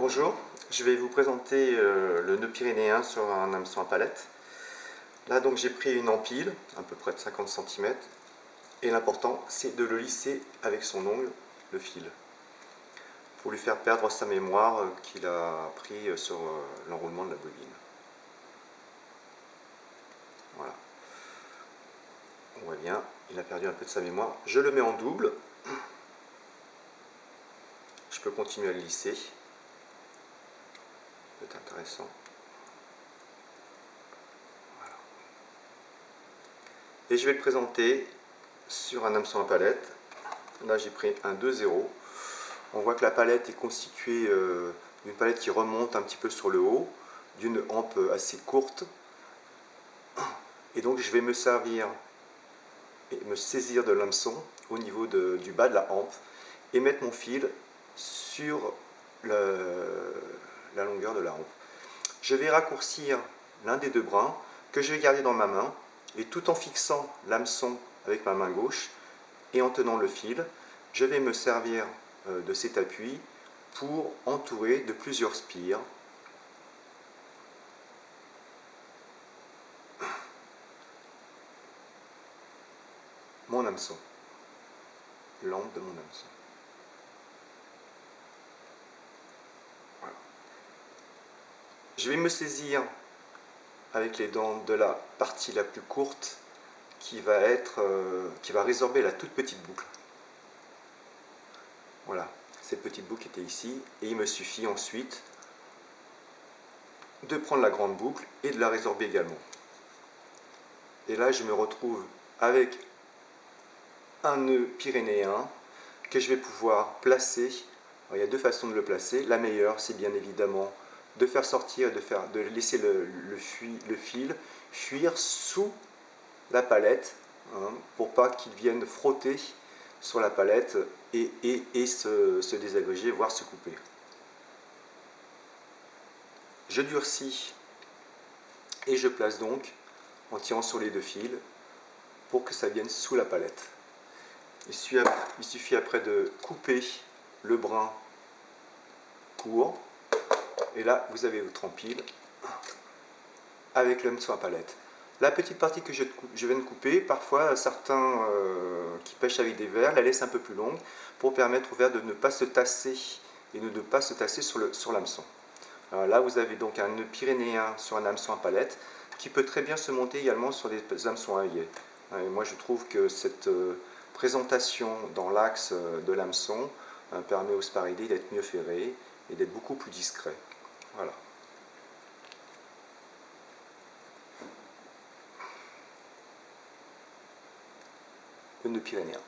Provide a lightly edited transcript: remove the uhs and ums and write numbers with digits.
Bonjour, je vais vous présenter le nœud pyrénéen sur un hameçon à palette. Là donc j'ai pris une empile, à peu près de 50 cm, et l'important c'est de le lisser avec son ongle, le fil, pour lui faire perdre sa mémoire qu'il a pris sur l'enroulement de la bobine. Voilà, on voit bien, il a perdu un peu de sa mémoire. Je le mets en double, je peux continuer à le lisser, c'est intéressant. Et je vais le présenter sur un hameçon à palette. Là j'ai pris un 2-0. On voit que la palette est constituée d'une palette qui remonte un petit peu sur le haut, d'une hampe assez courte. Et donc je vais me servir et me saisir de l'hameçon au niveau du bas de la hampe et mettre mon fil sur la longueur de la hampe. Je vais raccourcir l'un des deux brins que je vais garder dans ma main, et tout en fixant l'hameçon avec ma main gauche et en tenant le fil, je vais me servir de cet appui pour entourer de plusieurs spires mon hameçon, l'ample de mon hameçon. Voilà. Je vais me saisir avec les dents de la partie la plus courte qui va résorber la toute petite boucle. Voilà, cette petite boucle était ici, et il me suffit ensuite de prendre la grande boucle et de la résorber également. Et là je me retrouve avec un nœud pyrénéen que je vais pouvoir placer. Alors, il y a deux façons de le placer. La meilleure, c'est bien évidemment de faire sortir, de laisser le fil fuir sous la palette, hein, pour pas qu'il vienne frotter sur la palette et se désagréger, voire se couper. Je durcis et je place donc en tirant sur les deux fils pour que ça vienne sous la palette. Il suffit après de couper le brin court, et là vous avez votre empile avec l'hameçon à palette. La petite partie que je viens de couper, parfois certains qui pêchent avec des vers la laissent un peu plus longue pour permettre au vers de ne pas se tasser et de ne pas se tasser sur l'hameçon. Là vous avez donc un nœud pyrénéen sur un hameçon à palette qui peut très bien se monter également sur des hameçons à œillet. Et moi je trouve que cette présentation dans l'axe de l'hameçon permet au sparidé d'être mieux ferré et d'être beaucoup plus discret. Voilà. Le nœud pyrénéen.